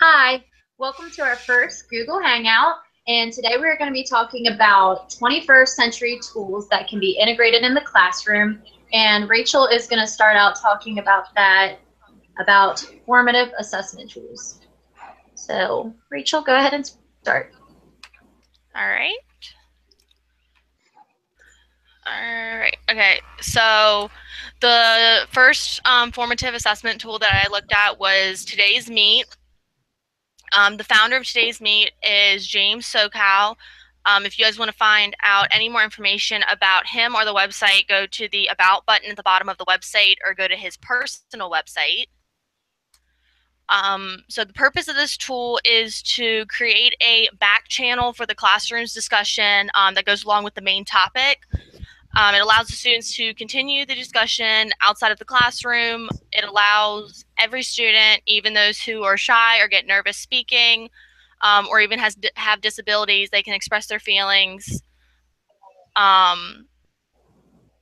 Hi, welcome to our first Google Hangout. And today we're going to be talking about 21st century tools that can be integrated in the classroom. And Rachel is going to start out talking about about formative assessment tools. So, Rachel, go ahead and start. All right. Okay. So the first formative assessment tool that I looked at was Today's Meet. The founder of Today's Meet is James Sokow. If you guys want to find out any more information about him or the website, go to the About button at the bottom of the website or go to his personal website. So the purpose of this tool is to create a back channel for the classroom's discussion that goes along with the main topic. It allows the students to continue the discussion outside of the classroom. It allows every student, even those who are shy or get nervous speaking, or even have disabilities, they can express their feelings.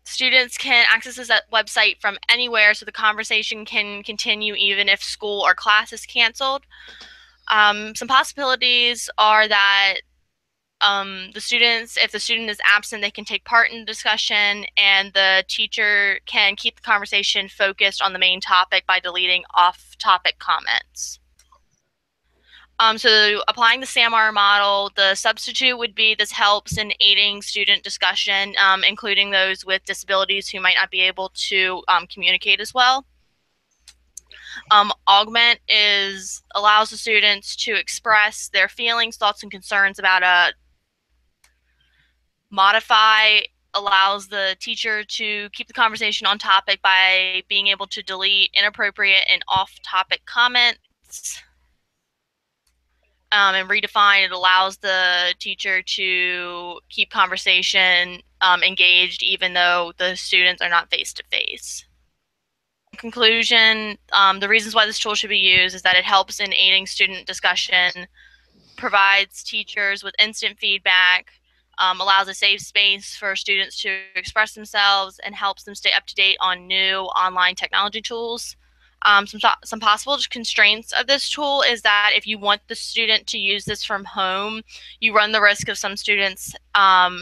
Students can access this website from anywhere, so the conversation can continue even if school or class is canceled. Some possibilities are that the students, if the student is absent, they can take part in the discussion, and the teacher can keep the conversation focused on the main topic by deleting off-topic comments. So applying the SAMR model, the substitute would be this helps in aiding student discussion, including those with disabilities who might not be able to communicate as well. Augment allows the students to express their feelings, thoughts, and concerns about a Modify allows the teacher to keep the conversation on topic by being able to delete inappropriate and off-topic comments. And Redefine, it allows the teacher to keep conversation engaged even though the students are not face-to-face. In conclusion, the reasons why this tool should be used is that it helps in aiding student discussion, provides teachers with instant feedback, allows a safe space for students to express themselves, and helps them stay up to date on new online technology tools. Some possible constraints of this tool is that if you want the student to use this from home, you run the risk of some students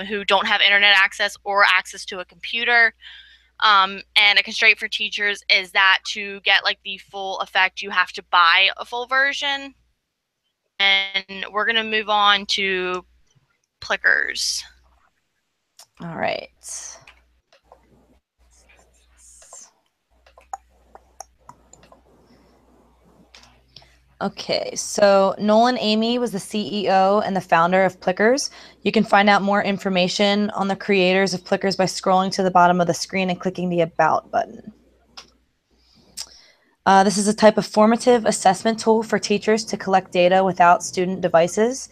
who don't have internet access or access to a computer. And a constraint for teachers is that to get like the full effect, you have to buy a full version. And we're going to move on to Plickers. All right. Okay, so Nolan Amy was the CEO and the founder of Plickers. You can find out more information on the creators of Plickers by scrolling to the bottom of the screen and clicking the About button. This is a type of formative assessment tool for teachers to collect data without student devices.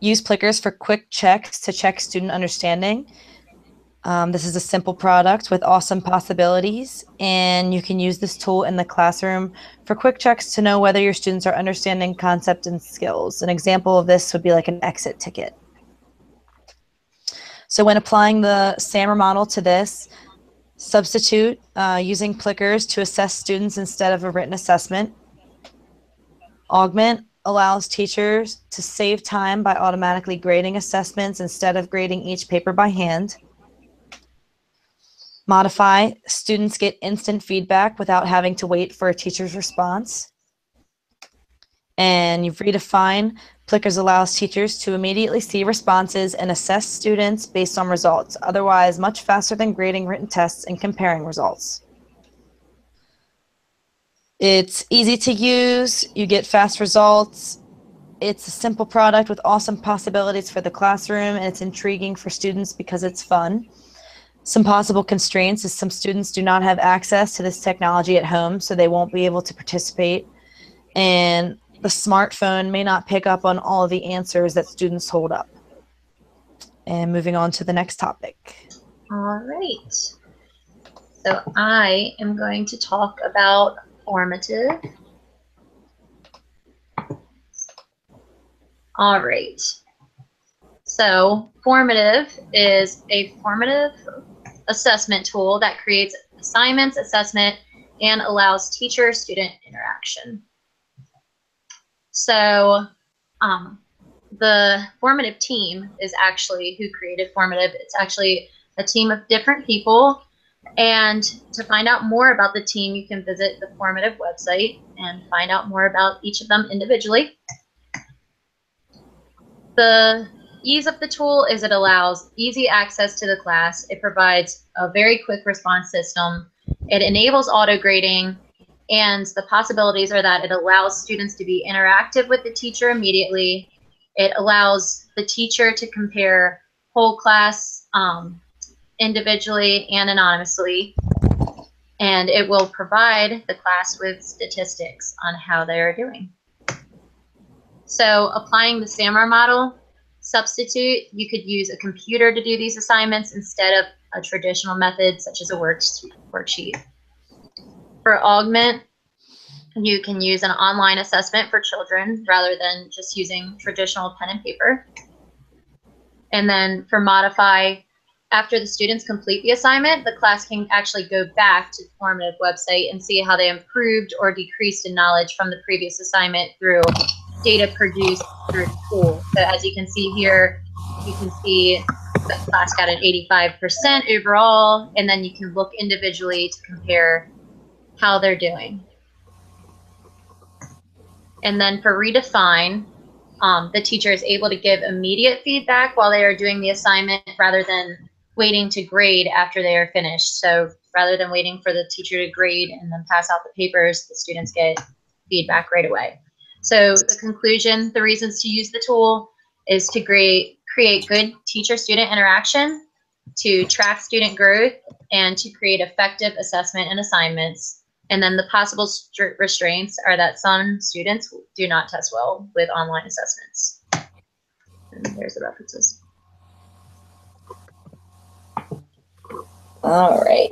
Use Plickers for quick checks to check student understanding. This is a simple product with awesome possibilities, and you can use this tool in the classroom for quick checks to know whether your students are understanding concept and skills. An example of this would be like an exit ticket. So when applying the SAMR model to this, substitute using Plickers to assess students instead of a written assessment. Augment allows teachers to save time by automatically grading assessments instead of grading each paper by hand. Modify, students get instant feedback without having to wait for a teacher's response. And you've Redefine, Plickers allows teachers to immediately see responses and assess students based on results, otherwise much faster than grading written tests and comparing results. It's easy to use, you get fast results. It's a simple product with awesome possibilities for the classroom, and it's intriguing for students because it's fun. Some possible constraints is some students do not have access to this technology at home, so they won't be able to participate. And the smartphone may not pick up on all of the answers that students hold up. And moving on to the next topic. All right. So I am going to talk about formative. All right. So formative is a formative assessment tool that creates assignments, assessment, and allows teacher-student interaction. So the formative team is actually who created formative. It's actually a team of different people. And to find out more about the team, you can visit the formative website and find out more about each of them individually. The ease of the tool is it allows easy access to the class. It provides a very quick response system. It enables auto grading, and the possibilities are that it allows students to be interactive with the teacher immediately. It allows the teacher to compare whole class individually and anonymously, and it will provide the class with statistics on how they are doing. So applying the SAMR model, substitute, you could use a computer to do these assignments instead of a traditional method such as a worksheet. For augment, you can use an online assessment for children rather than just using traditional pen and paper. And then for modify, after the students complete the assignment, the class can actually go back to the formative website and see how they improved or decreased in knowledge from the previous assignment through data produced through the tool. So as you can see here, you can see the class got an 85% overall, and then you can look individually to compare how they're doing. And then for redefine, the teacher is able to give immediate feedback while they are doing the assignment rather than waiting to grade after they are finished. So rather than waiting for the teacher to grade and then pass out the papers, the students get feedback right away. So the conclusion, the reasons to use the tool is to create good teacher-student interaction, to track student growth, and to create effective assessment and assignments. And then the possible restraints are that some students do not test well with online assessments. And there's the references. All right.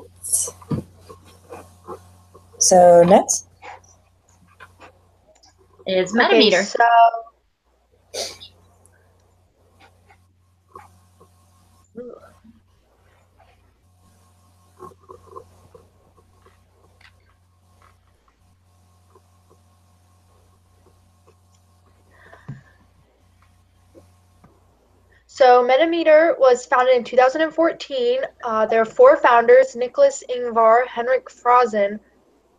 So next is Metameter. So Metameter was founded in 2014. There are 4 founders: Nicholas Ingvar, Henrik Frazen,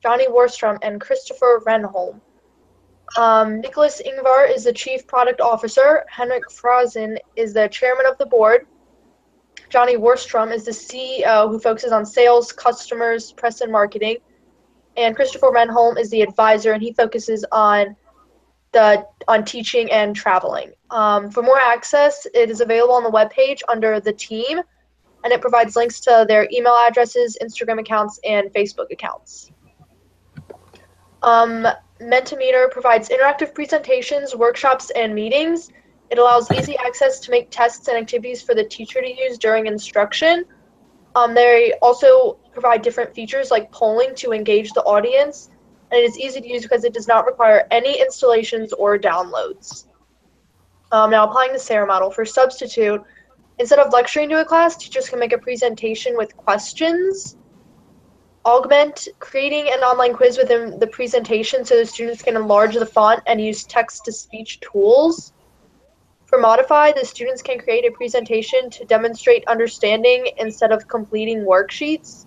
Johnny Warstrom, and Christopher Renholm. Nicholas Ingvar is the Chief Product Officer. Henrik Frazen is the Chairman of the Board. Johnny Warstrom is the CEO who focuses on sales, customers, press, and marketing. And Christopher Renholm is the advisor, and he focuses on teaching and traveling. For more access, it is available on the webpage under the team, and it provides links to their email addresses, Instagram accounts, and Facebook accounts. Mentimeter provides interactive presentations, workshops, and meetings. It allows easy access to make tests and activities for the teacher to use during instruction. They also provide different features like polling to engage the audience, and it is easy to use because it does not require any installations or downloads. Now applying the SARA model for substitute, instead of lecturing to a class, teachers can make a presentation with questions. Augment, creating an online quiz within the presentation so the students can enlarge the font and use text-to-speech tools. For modify, the students can create a presentation to demonstrate understanding instead of completing worksheets.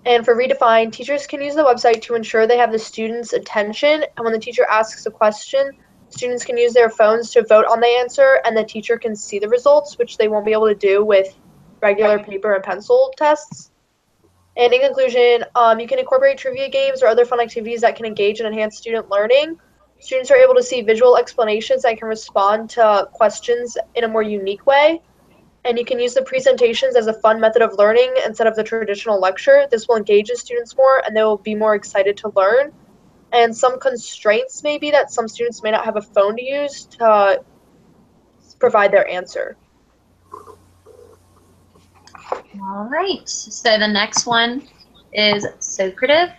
And for redefine, teachers can use the website to ensure they have the students' attention, and when the teacher asks a question, students can use their phones to vote on the answer, and the teacher can see the results, which they won't be able to do with regular paper and pencil tests. And in conclusion, you can incorporate trivia games or other fun activities that can engage and enhance student learning. Students are able to see visual explanations and can respond to questions in a more unique way. And you can use the presentations as a fun method of learning instead of the traditional lecture. This will engage the students more, and they will be more excited to learn. And some constraints may be that some students may not have a phone to use to provide their answer. All right, so the next one is Socrative.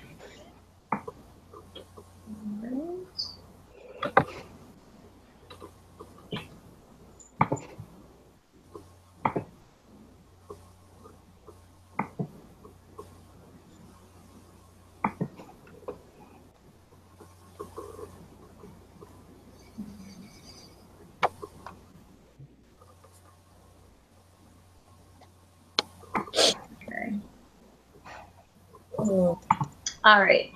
All right.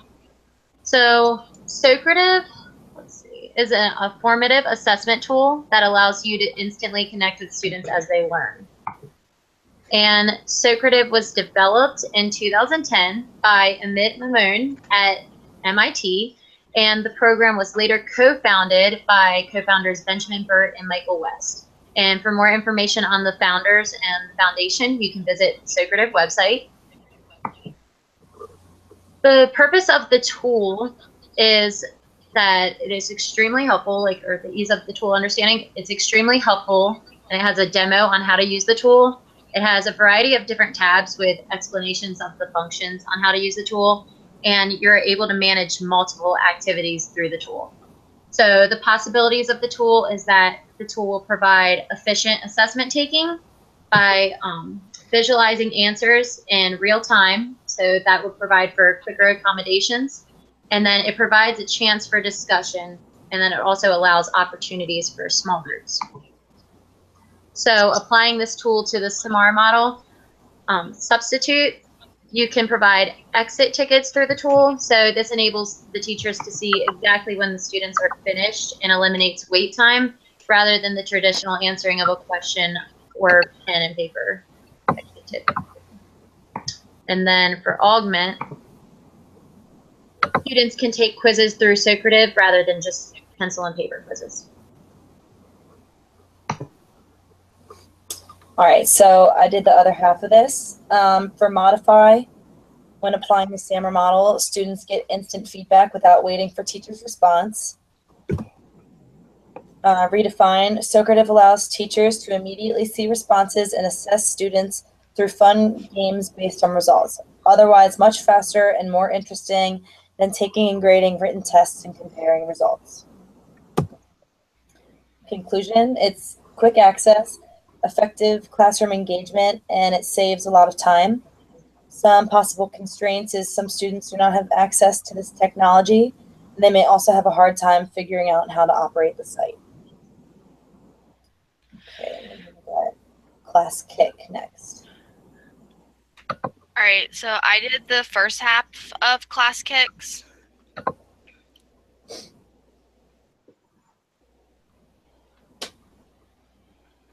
So Socrative, let's see, is a formative assessment tool that allows you to instantly connect with students as they learn. And Socrative was developed in 2010 by Amit Mamoon at MIT, and the program was later co-founded by co-founders Benjamin Burt and Michael West. And for more information on the founders and the foundation, you can visit Socrative website. The purpose of the tool is that it is extremely helpful, or the ease of the tool understanding, it's extremely helpful, and it has a demo on how to use the tool. It has a variety of different tabs with explanations of the functions on how to use the tool, and you're able to manage multiple activities through the tool. So the possibilities of the tool is that the tool will provide efficient assessment taking by visualizing answers in real time. So that will provide for quicker accommodations. And then it provides a chance for discussion. And then it also allows opportunities for small groups. So applying this tool to the SAMAR model, substitute, you can provide exit tickets through the tool. So this enables the teachers to see exactly when the students are finished and eliminates wait time rather than the traditional answering of a question or pen and paper exit ticket. And then for Augment, students can take quizzes through Socrative rather than just pencil and paper quizzes. All right, so I did the other half of this. For Modify, when applying the SAMR model, students get instant feedback without waiting for teacher's response. Redefine, Socrative allows teachers to immediately see responses and assess students through fun games based on results. Otherwise, much faster and more interesting than taking and grading written tests and comparing results. Conclusion, it's quick access, effective classroom engagement, and it saves a lot of time. Some possible constraints is some students do not have access to this technology. They may also have a hard time figuring out how to operate the site. Okay, I'm gonna get Class Kick next. All right, so I did the first half of Class Kicks. All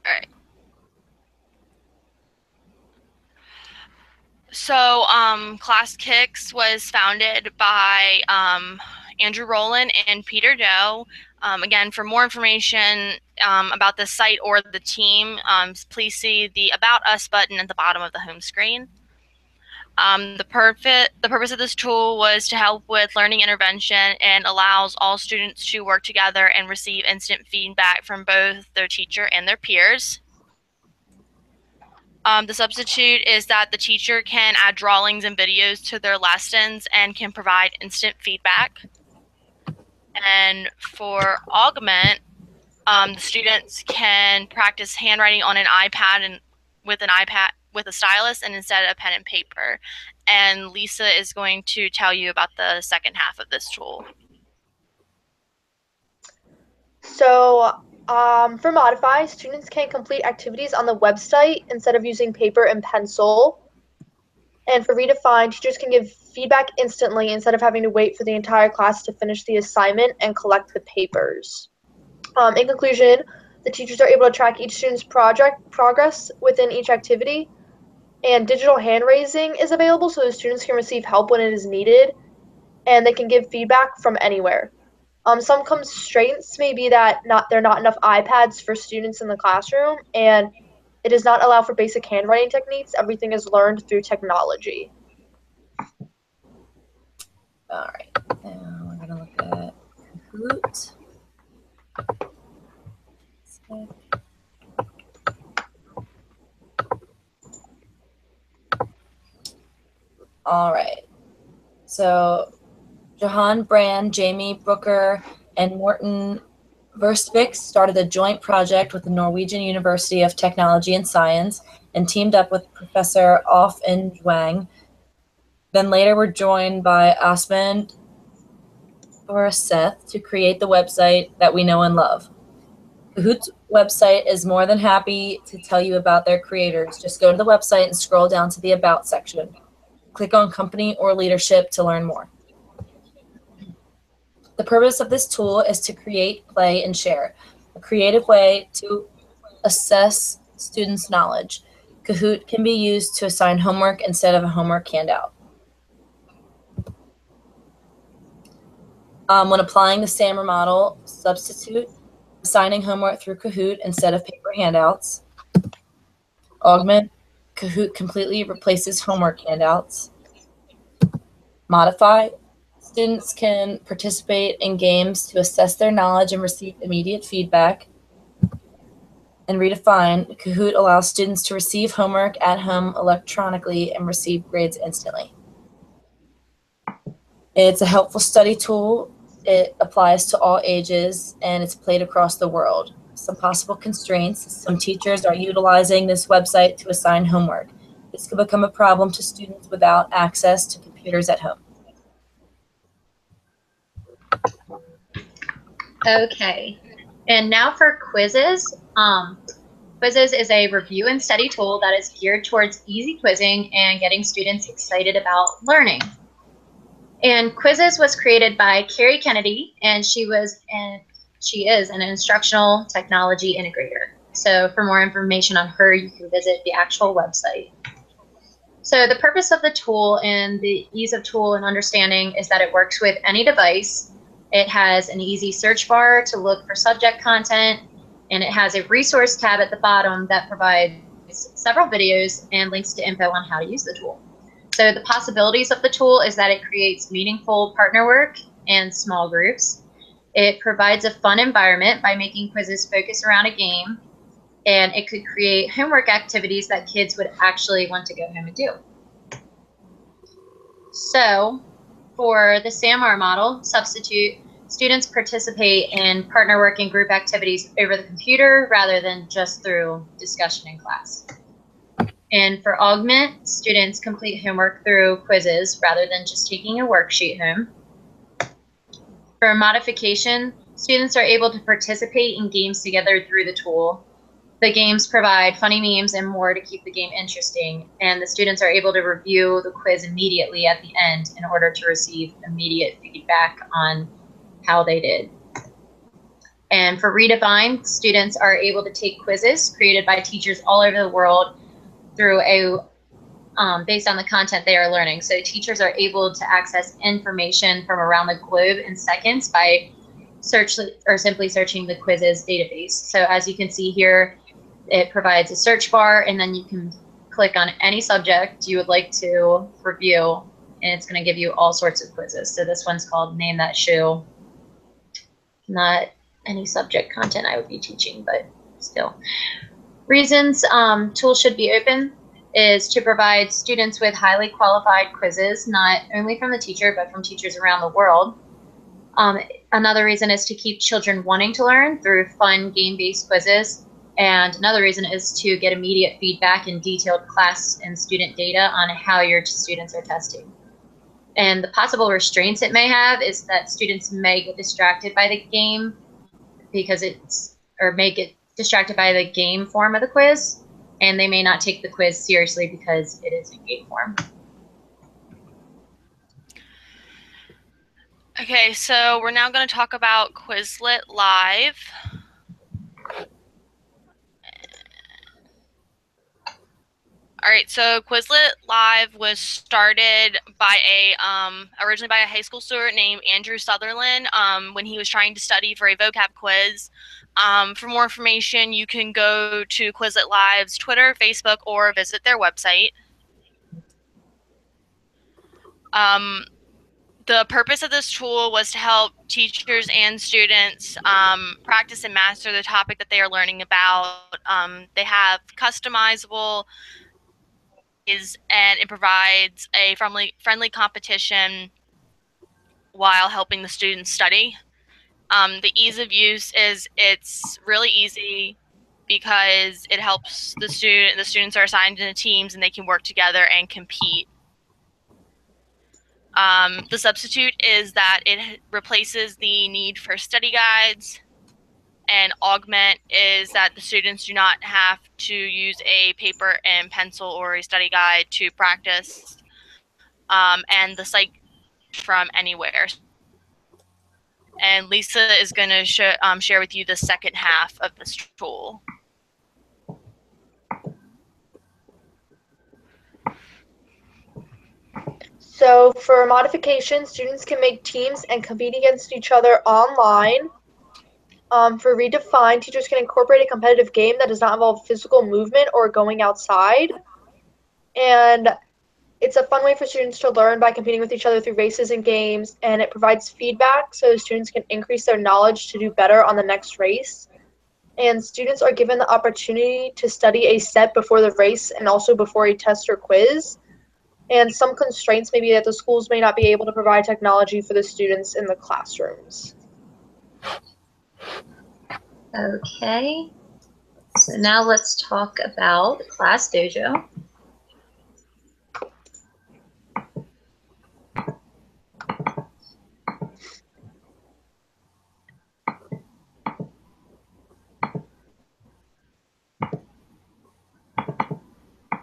right. So, Class Kicks was founded by Andrew Rowland and Peter Doe. Again, for more information about the site or the team, please see the About Us button at the bottom of the home screen. The purpose of this tool was to help with learning intervention and allows all students to work together and receive instant feedback from both their teacher and their peers. The substitute is that the teacher can add drawings and videos to their lessons and can provide instant feedback. And for Augment, the students can practice handwriting on an iPad and with a stylus and instead of pen and paper. And Lisa is going to tell you about the second half of this tool. So for Modify, students can complete activities on the website instead of using paper and pencil. And for Redefine, teachers can give feedback instantly instead of having to wait for the entire class to finish the assignment and collect the papers. In conclusion, the teachers are able to track each student's progress within each activity, and digital hand raising is available so the students can receive help when it is needed, and they can give feedback from anywhere. Some constraints may be that there are not enough iPads for students in the classroom, and it does not allow for basic handwriting techniques. Everything is learned through technology. All right, now we're gonna look at Kahoot. All right, so Johan Brand, Jamie Brooker, and Morten Verstvik started a joint project with the Norwegian University of Technology and Science and teamed up with Professor Off In Wang. Then later were joined by Asmund Seth to create the website that we know and love. Kahoot's website is more than happy to tell you about their creators. Just go to the website and scroll down to the About section. Click on Company or Leadership to learn more. The purpose of this tool is to create, play, and share, a creative way to assess students' knowledge. Kahoot can be used to assign homework instead of a homework handout. When applying the SAMR model, substitute assigning homework through Kahoot instead of paper handouts. Augment, Kahoot completely replaces homework handouts. Modify, students can participate in games to assess their knowledge and receive immediate feedback. And redefine, Kahoot allows students to receive homework at home electronically and receive grades instantly. It's a helpful study tool. It applies to all ages, and it's played across the world. Some possible constraints: some teachers are utilizing this website to assign homework. This could become a problem to students without access to computers at home. Okay, and now for quizzes. Quizzes is a review and study tool that is geared towards easy quizzing and getting students excited about learning. And Quizzes was created by Carrie Kennedy, and she is an instructional technology integrator. So for more information on her, you can visit the actual website. So the purpose of the tool and the ease of tool and understanding is that it works with any device. It has an easy search bar to look for subject content, and it has a resource tab at the bottom that provides several videos and links to info on how to use the tool. So the possibilities of the tool is that it creates meaningful partner work and small groups. It provides a fun environment by making quizzes focus around a game, and it could create homework activities that kids would actually want to go home and do. So for the SAMR model, substitute, students participate in partner work and group activities over the computer rather than just through discussion in class. And for Augment, students complete homework through quizzes rather than just taking a worksheet home. For Modification, students are able to participate in games together through the tool. The games provide funny memes and more to keep the game interesting, and the students are able to review the quiz immediately at the end in order to receive immediate feedback on how they did. And for Redefine, students are able to take quizzes created by teachers all over the world through based on the content they are learning. So teachers are able to access information from around the globe in seconds by simply searching the quizzes database. So as you can see here, it provides a search bar, and then you can click on any subject you would like to review, and it's going to give you all sorts of quizzes. So this one's called Name That Shoe. Not any subject content I would be teaching, but still. Reasons tool should be open is to provide students with highly qualified quizzes, not only from the teacher, but from teachers around the world. Another reason is to keep children wanting to learn through fun game-based quizzes. And another reason is to get immediate feedback and detailed class and student data on how your students are testing. And the possible restraints it may have is that students may get distracted by the game may get distracted by the game form of the quiz, and they may not take the quiz seriously because it is in game form. Okay, so we're now going to talk about Quizlet Live. All right, so Quizlet Live was started by originally by a high school student named Andrew Sutherland when he was trying to study for a vocab quiz. For more information, you can go to Quizlet Live's Twitter, Facebook, or visit their website. The purpose of this tool was to help teachers and students practice and master the topic that they are learning about. They have customizable and it provides a friendly competition while helping the students study. The ease of use is it's really easy because it helps the students are assigned into teams and they can work together and compete. The substitute is that it replaces the need for study guides, and Augment is that the students do not have to use a paper and pencil or a study guide to practice. and the site from anywhere. And Lisa is going to share with you the second half of this tool. So for modifications, students can make teams and compete against each other online. For redefine, teachers can incorporate a competitive game that does not involve physical movement or going outside. And it's a fun way for students to learn by competing with each other through races and games, and it provides feedback so students can increase their knowledge to do better on the next race. And students are given the opportunity to study a set before the race and also before a test or quiz. And some constraints may be that the schools may not be able to provide technology for the students in the classrooms. Okay, so now let's talk about Class Dojo.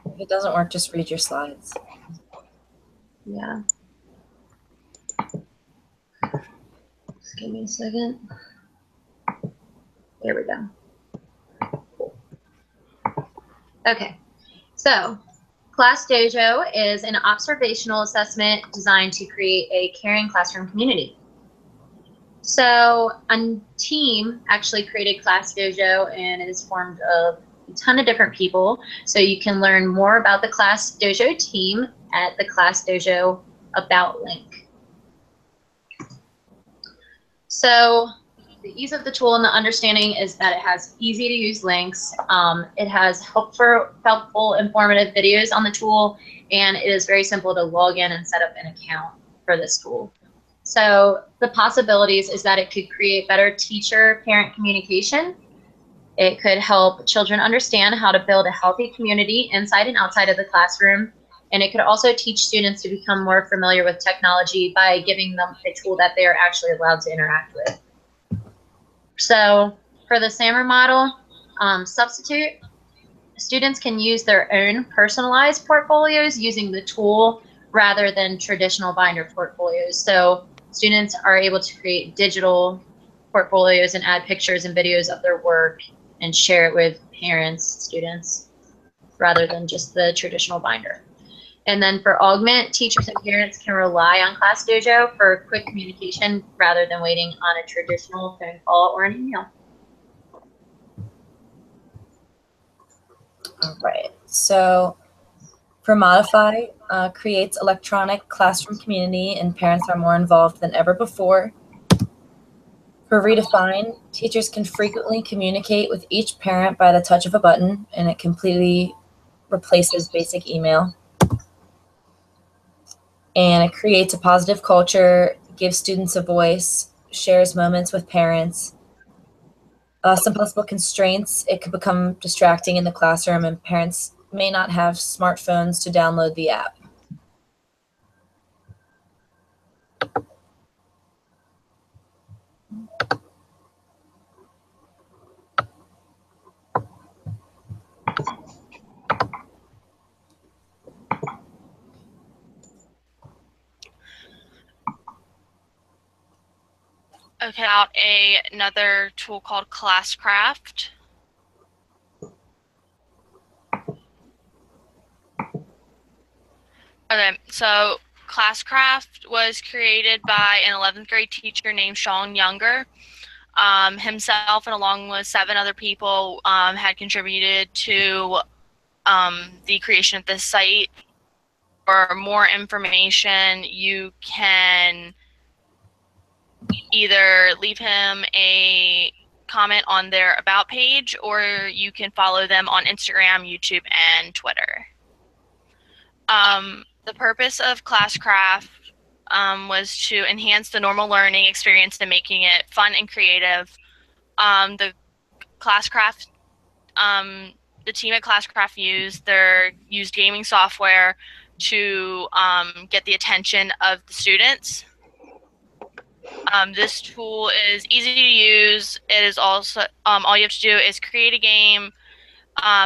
If it doesn't work, just read your slides. Yeah. Just give me a second. There we go. Okay, so Class Dojo is an observational assessment designed to create a caring classroom community. So a team actually created Class Dojo, and it is formed of a ton of different people. So you can learn more about the Class Dojo team at the Class Dojo About link. So the ease of the tool and the understanding is that it has easy to use links. It has helpful, informative videos on the tool, and it is very simple to log in and set up an account for this tool. So the possibilities is that it could create better teacher-parent communication. It could help children understand how to build a healthy community inside and outside of the classroom. And it could also teach students to become more familiar with technology by giving them a tool that they are actually allowed to interact with. So for the SAMR model, substitute, students can use their own personalized portfolios using the tool rather than traditional binder portfolios. So students are able to create digital portfolios and add pictures and videos of their work and share it with parents, students, rather than just the traditional binder. And then for augment, teachers and parents can rely on Class Dojo for quick communication rather than waiting on a traditional phone call or an email. All right. So for modify, creates electronic classroom community and parents are more involved than ever before. For redefine, teachers can frequently communicate with each parent by the touch of a button, and it completely replaces basic email. And it creates a positive culture, gives students a voice, shares moments with parents. Some possible constraints, it could become distracting in the classroom and parents may not have smartphones to download the app. Okay, out another tool called Classcraft. Okay, so Classcraft was created by an 11th grade teacher named Sean Younger. Himself and along with 7 other people had contributed to the creation of this site. For more information, you can either leave him a comment on their About page, or you can follow them on Instagram, YouTube, and Twitter. The purpose of Classcraft was to enhance the normal learning experience and making it fun and creative. The Classcraft, the team at Classcraft used gaming software to get the attention of the students. This tool is easy to use. It is also all you have to do is create a game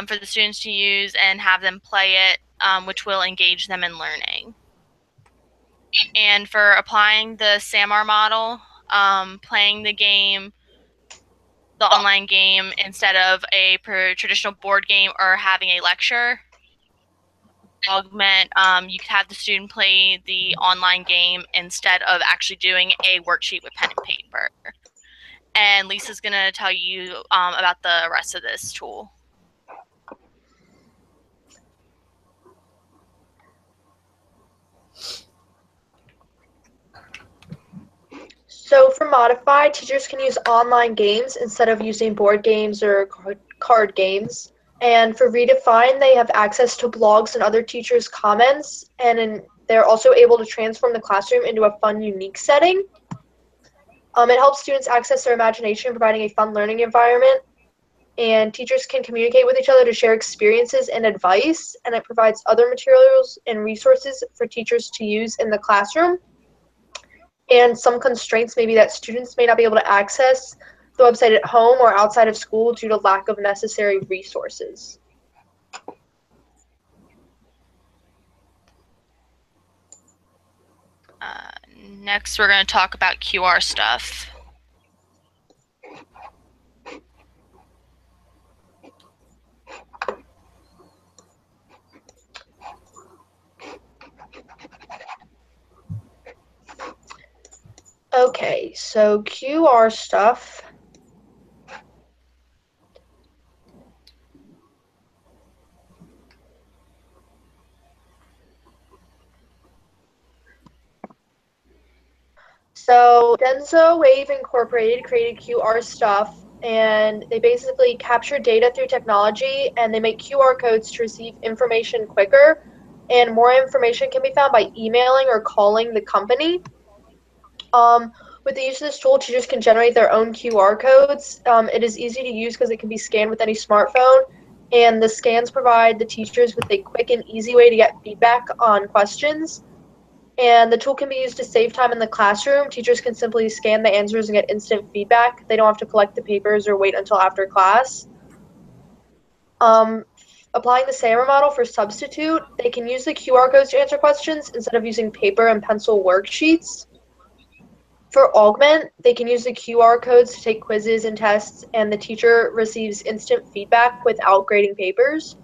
for the students to use and have them play it, which will engage them in learning. And for applying the SAMR model, playing the game, the online game, instead of a traditional board game or having a lecture. Augment, you could have the student play the online game instead of actually doing a worksheet with pen and paper. And Lisa's going to tell you about the rest of this tool. So for Modify, teachers can use online games instead of using board games or card games. And for Redefine, they have access to blogs and other teachers' comments, and they're also able to transform the classroom into a fun, unique setting. It helps students access their imagination, providing a fun learning environment. And teachers can communicate with each other to share experiences and advice, and it provides other materials and resources for teachers to use in the classroom. And some constraints may be that students may not be able to access the website at home or outside of school due to lack of necessary resources. Next, we're going to talk about QR stuff. Okay, so QR stuff. So Denso Wave Incorporated created QR stuff, and they basically capture data through technology, and they make QR codes to receive information quicker, and more information can be found by emailing or calling the company. With the use of this tool, teachers can generate their own QR codes. It is easy to use because it can be scanned with any smartphone, and the scans provide the teachers with a quick and easy way to get feedback on questions. And the tool can be used to save time in the classroom. Teachers can simply scan the answers and get instant feedback. They don't have to collect the papers or wait until after class. Applying the SAMR model for substitute, they can use the QR codes to answer questions instead of using paper and pencil worksheets. For Augment, they can use the QR codes to take quizzes and tests, and the teacher receives instant feedback without grading papers.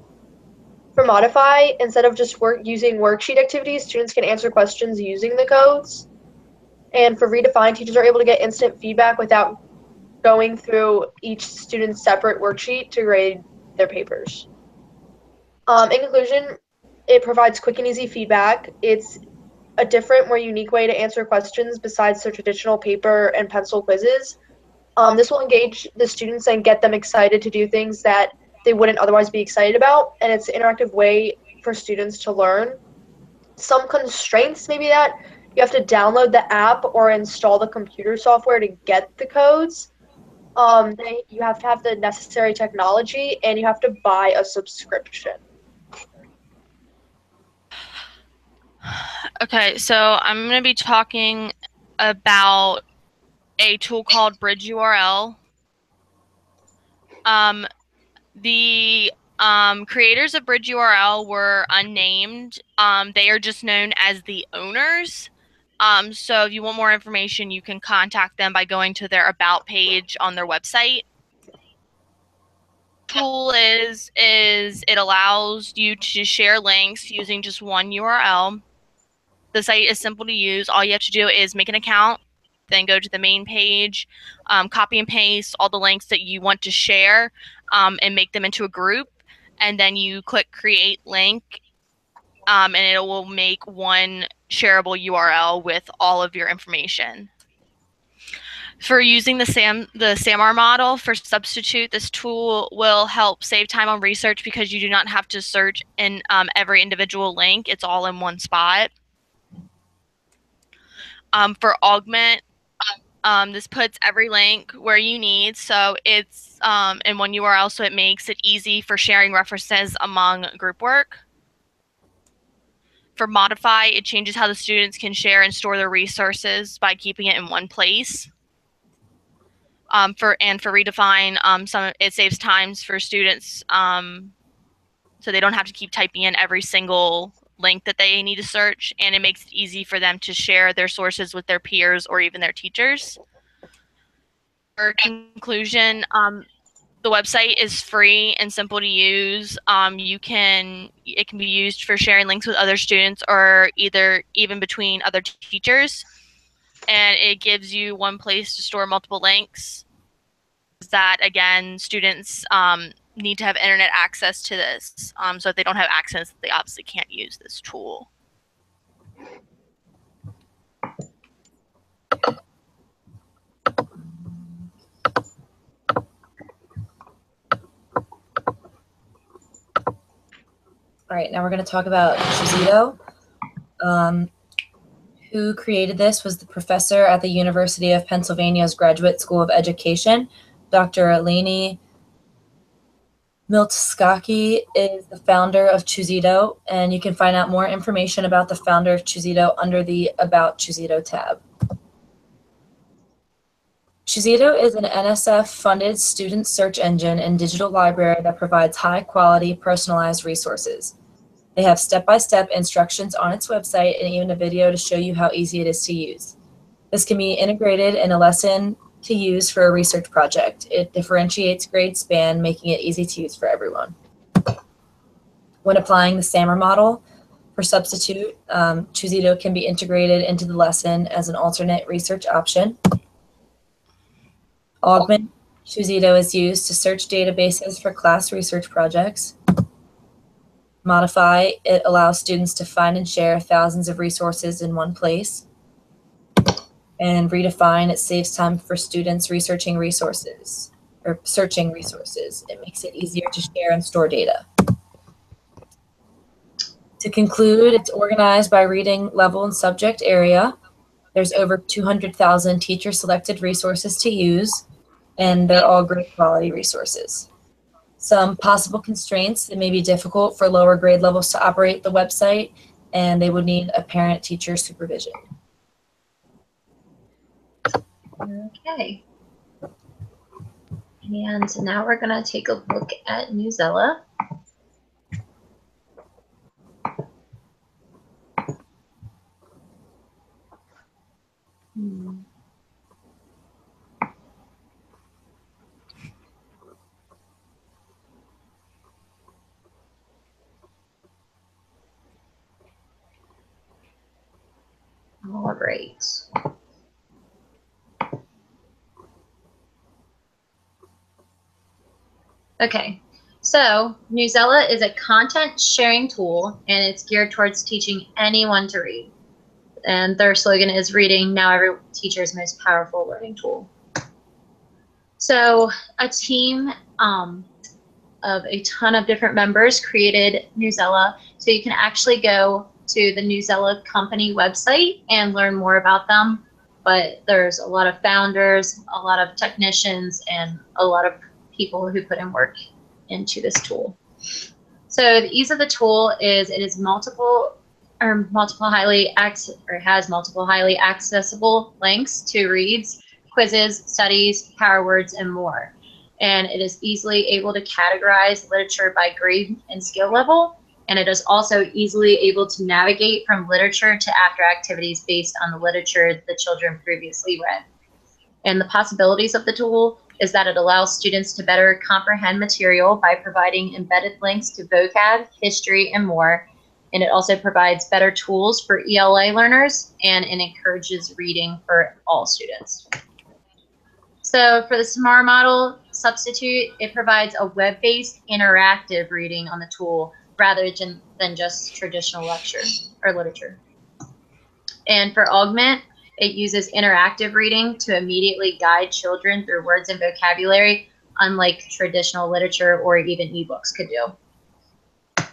For Modify, instead of just using worksheet activities, students can answer questions using the codes. And for Redefine, teachers are able to get instant feedback without going through each student's separate worksheet to grade their papers. In conclusion, it provides quick and easy feedback. It's a different, more unique way to answer questions besides the traditional paper and pencil quizzes. This will engage the students and get them excited to do things that they wouldn't otherwise be excited about, and it's an interactive way for students to learn. Some constraints maybe that you have to download the app or install the computer software to get the codes. You have to have the necessary technology, and you have to buy a subscription. Okay, so I'm going to be talking about a tool called Bridge URL. The creators of Bridge URL were unnamed. They are just known as the owners. So if you want more information, you can contact them by going to their About page on their website. Tool is it allows you to share links using just one URL. The site is simple to use. All you have to do is make an account, then go to the main page, copy and paste all the links that you want to share, and make them into a group. And then you click Create Link, and it will make one shareable URL with all of your information. For using the SAMR model for substitute, this tool will help save time on research because you do not have to search in every individual link. It's all in one spot. For Augment, this puts every link where you need, so it's in one URL, so it makes it easy for sharing references among group work. For Modify, it changes how the students can share and store their resources by keeping it in one place. For Redefine, it saves times for students, so they don't have to keep typing in every single link that they need to search, and it makes it easy for them to share their sources with their peers or even their teachers. For conclusion, the website is free and simple to use. It can be used for sharing links with other students or even between other teachers. And it gives you one place to store multiple links. That again, students need to have internet access to this. So if they don't have access, they obviously can't use this tool. All right, now we're going to talk about Chuzito. Who created this was the professor at the University of Pennsylvania's Graduate School of Education. Dr. Eleni Miltskaki is the founder of Chuzito, and you can find out more information about the founder of Chuzito under the About Chuzito tab. Chuzito is an NSF-funded student search engine and digital library that provides high-quality, personalized resources. They have step-by-step instructions on its website and even a video to show you how easy it is to use. This can be integrated in a lesson to use for a research project. It differentiates grade span, making it easy to use for everyone. When applying the SAMR model for substitute, Chuzito can be integrated into the lesson as an alternate research option. Augment Chuzito is used to search databases for class research projects. Modify, it allows students to find and share thousands of resources in one place. And Redefine, it saves time for students researching resources, or searching resources. It makes it easier to share and store data. To conclude, it's organized by reading level and subject area. There's over 200,000 teacher-selected resources to use, and they're all great quality resources. Some possible constraints: it may be difficult for lower grade levels to operate the website, and they would need a parent-teacher supervision. Okay. And now we're going to take a look at Newsela. All right. Okay, so Newsela is a content sharing tool, and it's geared towards teaching anyone to read. And their slogan is "Reading, now every teacher's most powerful learning tool." So a team of a ton of different members created Newsela, so you can actually go to the Newsela company website and learn more about them. But there's a lot of founders, a lot of technicians, and a lot of people who put in work into this tool. So the ease of the tool is it is has multiple highly accessible links to reads, quizzes, studies, power words, and more. And it is easily able to categorize literature by grade and skill level. And it is also easily able to navigate from literature to after activities based on the literature the children previously read. And the possibilities of the tool is that it allows students to better comprehend material by providing embedded links to vocab, history, and more. And it also provides better tools for ELA learners, and it encourages reading for all students. So for the SMAR model substitute, it provides a web-based interactive reading on the tool rather than just traditional lecture or literature. And for Augment, it uses interactive reading to immediately guide children through words and vocabulary, unlike traditional literature or even ebooks could do.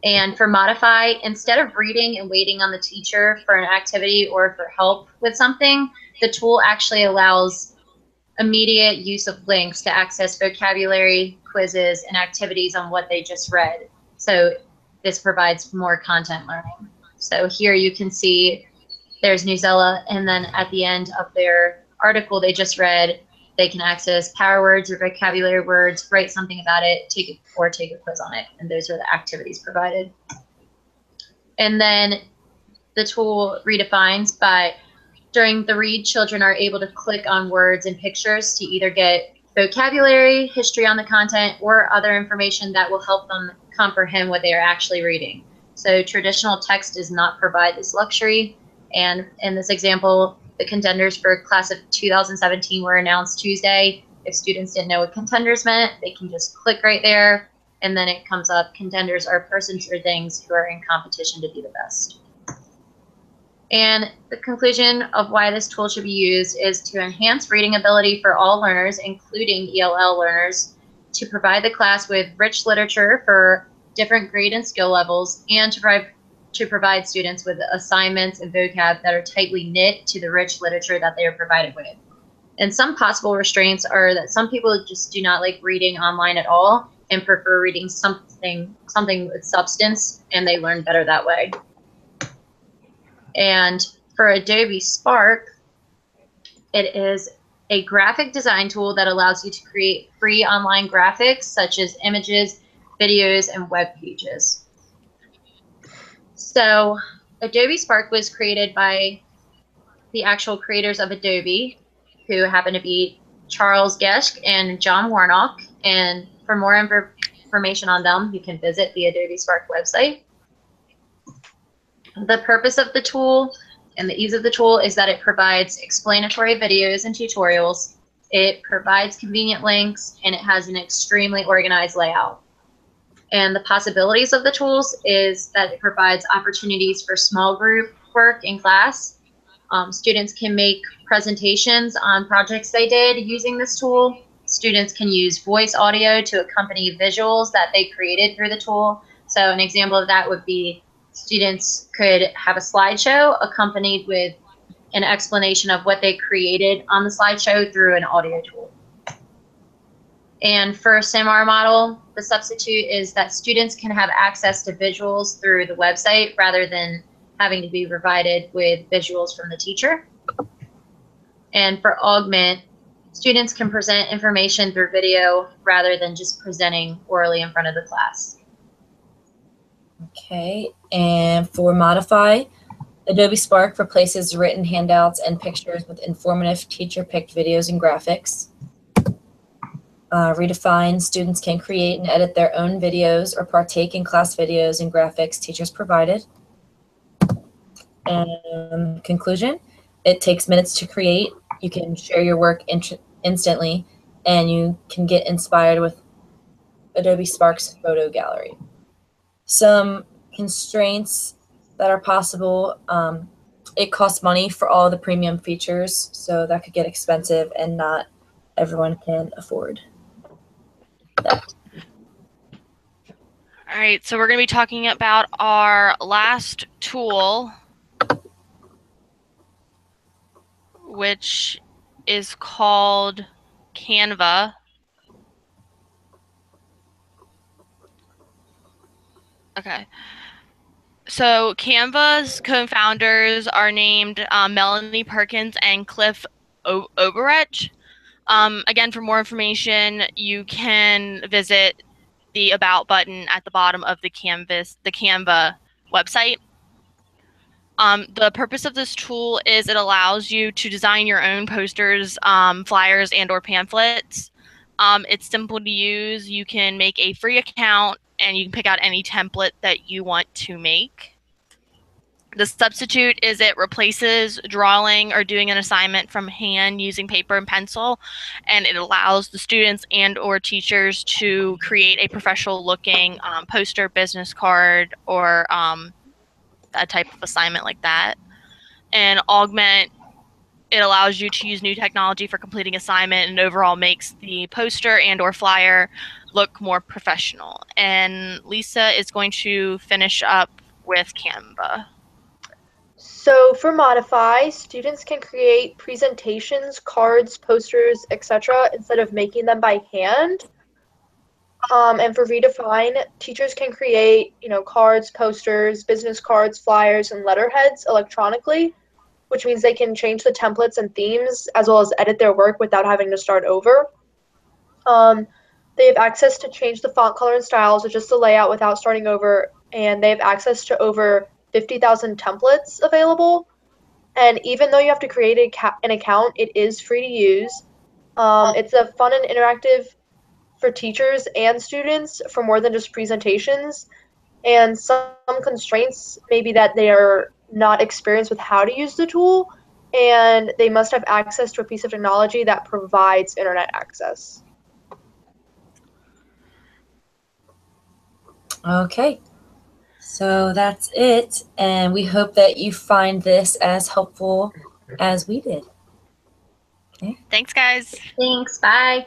And for Modify, instead of reading and waiting on the teacher for an activity or for help with something, the tool actually allows immediate use of links to access vocabulary, quizzes, and activities on what they just read. So this provides more content learning. So here you can see there's Newsela, and then at the end of their article they just read, they can access power words or vocabulary words, write something about it, take a quiz on it, and those are the activities provided. And then the tool redefines by during the read, children are able to click on words and pictures to either get vocabulary, history on the content, or other information that will help them comprehend what they are actually reading. So traditional text does not provide this luxury. And in this example, the contenders for class of 2017 were announced Tuesday. If students didn't know what contenders meant, they can just click right there, and then it comes up, contenders are persons or things who are in competition to be the best. And the conclusion of why this tool should be used is to enhance reading ability for all learners, including ELL learners, to provide the class with rich literature for different grade and skill levels, and to provide students with assignments and vocab that are tightly knit to the rich literature that they are provided with. And some possible restraints are that some people just do not like reading online at all and prefer reading something with substance, and they learn better that way. And for Adobe Spark, it is a graphic design tool that allows you to create free online graphics such as images, videos, and web pages. So Adobe Spark was created by the actual creators of Adobe, who happen to be Charles Geschke and John Warnock. And for more information on them, you can visit the Adobe Spark website. The purpose of the tool and the ease of the tool is that it provides explanatory videos and tutorials. It provides convenient links, and it has an extremely organized layout. And the possibilities of the tools is that it provides opportunities for small group work in class. Students can make presentations on projects they did using this tool. Students can use voice audio to accompany visuals that they created through the tool. So an example of that would be students could have a slideshow accompanied with an explanation of what they created on the slideshow through an audio tool. And for a SIMR model, the substitute is that students can have access to visuals through the website rather than having to be provided with visuals from the teacher. And for Augment, students can present information through video rather than just presenting orally in front of the class. Okay, and for Modify, Adobe Spark replaces written handouts and pictures with informative teacher-picked videos and graphics. Redefine, students can create and edit their own videos or partake in class videos and graphics teachers provided. And conclusion, it takes minutes to create. You can share your work instantly, and you can get inspired with Adobe Spark's photo gallery. Some constraints that are possible, it costs money for all the premium features, so that could get expensive and not everyone can afford that. All right, so we're going to be talking about our last tool, which is called Canva. Okay. So Canva's co-founders are named Melanie Perkins and Cliff Oberich. Again, for more information, you can visit the About button at the bottom of the Canva website. The purpose of this tool is it allows you to design your own posters, flyers, and/or pamphlets. It's simple to use. You can make a free account, and you can pick out any template that you want to make. The substitute is it replaces drawing or doing an assignment from hand using paper and pencil, and it allows the students and/or teachers to create a professional-looking poster, business card, or a type of assignment like that. And Augment, it allows you to use new technology for completing assignment and overall makes the poster and/or flyer look more professional. And Lisa is going to finish up with Canva. So for Modify, students can create presentations, cards, posters, etc. instead of making them by hand. And for Redefine, teachers can create, cards, posters, business cards, flyers, and letterheads electronically, which means they can change the templates and themes as well as edit their work without having to start over. They have access to change the font color and styles, adjust the layout without starting over, and they have access to over 50,000 templates available. And even though you have to create an account, it is free to use. It's a fun and interactive for teachers and students for more than just presentations. And some constraints may be that they are not experienced with how to use the tool, and they must have access to a piece of technology that provides internet access. Okay, so that's it, and we hope that you find this as helpful as we did. Thanks, guys. Thanks. Bye.